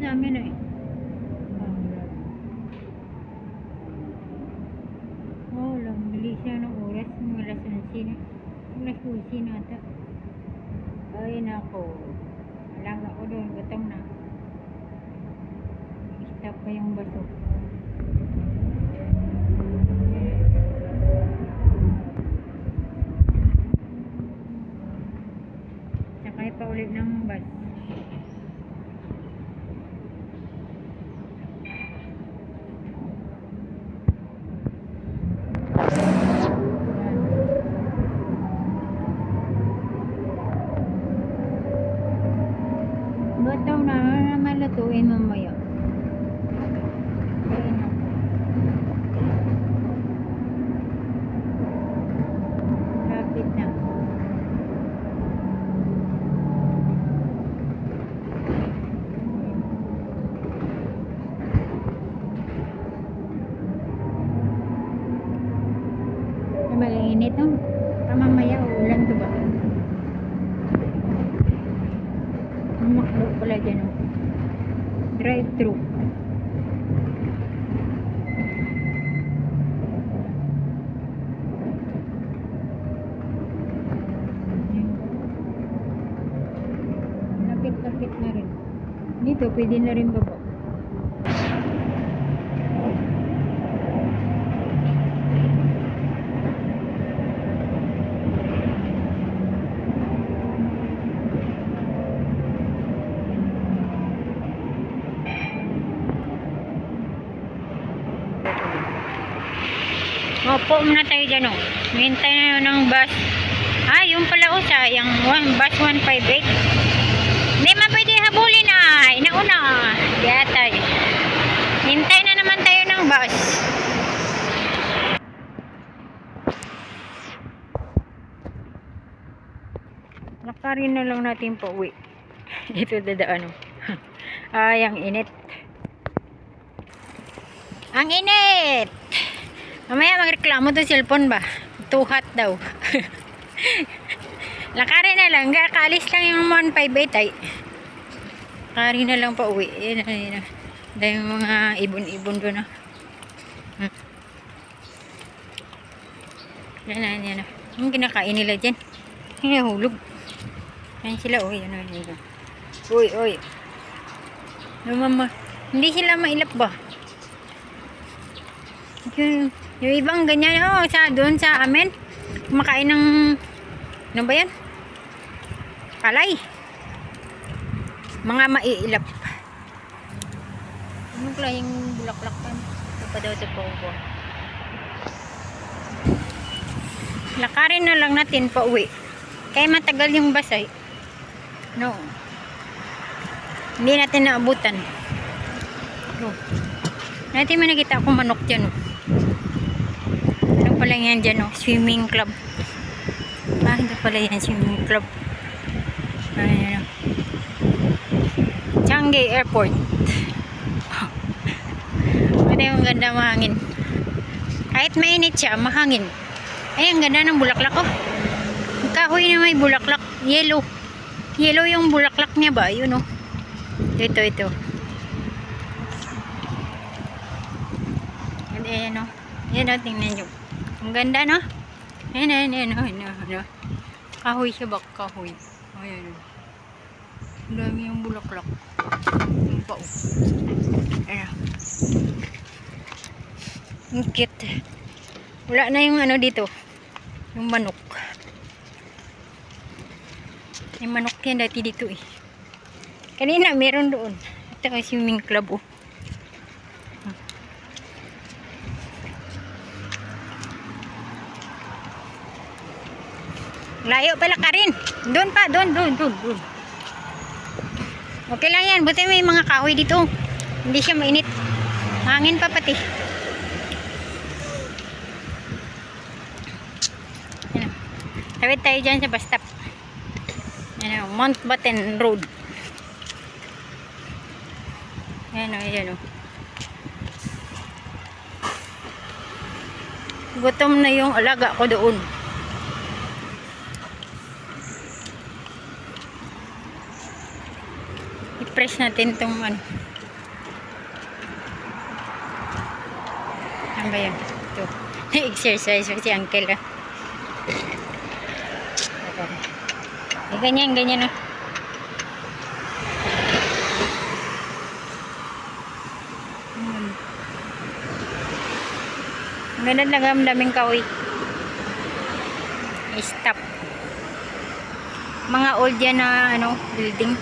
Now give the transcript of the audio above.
sa amin eh. Oh, lang bilis siya ng oras. Alas 11 na. Alas 12 na ata. Ay nako. Alaga ko doon. Gutom na. Stop pa yung baso. Sakay pa ulit ng bus. Gutom na naman lutuin mamaya. Ayun na. Lapit na. Ay, malinginit no? Mamaya ulan to ba? Makdo pala dyan oh. Drive-thru. Lapit-lapit na rin. Dito pwede na rin baba. Opo muna tayo dyan oh. Hintay na ng bus. Ah, yung pala oh, sayang. Bus 158. Hindi man pwede habulin ah. Inauna. Kaya tayo. Hintay na naman tayo ng bus. Lakarin na lang natin pa uwi. Ito dadaan oh. Ay, ang init. Ang init! Mamaya magreklamo to cellphone ba? Too hot daw. Lakarin na lang. Kaalis lang yung 158 ay. Lakarin na lang pa uwi. Yan na. Dahil yung mga ibon-ibon doon na. Yan na. Yung kinakain nila dyan. Hinahulog. Yan sila. Uy, yan. Uy. Mama. Hindi sila mailap ba? Yung ibang ganyan, oh, doon sa amin, kumakain ng, ano ba yan? Palay. Mga maiilap. Ano pala yung bulaklak pa? Ito pa daw sa po. Lakarin na lang natin pa uwi. Kaya matagal yung basay. No. Hindi natin naabutan. No. Natin may nakita akong manok dyan, oh. Ano pala yan dyan, oh? Swimming club. Ah, ito pala yan, swimming club. Ayan, oh. Changi Airport. Ito yung ganda mahangin. Kahit mainit siya, mahangin. Ay, ang ganda ng bulaklak, oh. Ang kahoy na may bulaklak. Yellow. Yellow yung bulaklak niya ba? Yun, oh. Ito. Ayan o. Ayan o, tingnan nyo. Ang ganda no? Ayan o. Kahoy siya ba? Kahoy. Ayan o. Ang dami yung bulaklak. Yung pa o. Ayan o. Ang cute. Wala na yung ano dito. Yung manok. Yung manok yan dati dito eh. Kanina meron doon. Ito yung swimming club o. Layo pala ka rin. Doon pa, doon. Okay lang yan. Buti may mga kahoy dito. Hindi siya mainit. Hangin pa pati. Yan. Tawid tayo dyan sa bus stop. Yan o, Mountbatten Road. Yan o. Gutom na yung alaga ko doon. I-press natin itong ano. Saan ba yun? Ito. Exercise pa si uncle. Ah. Ganyan, ganyan. Ang ganda nagamdaming kahoy. Stop. Mga old yan na building.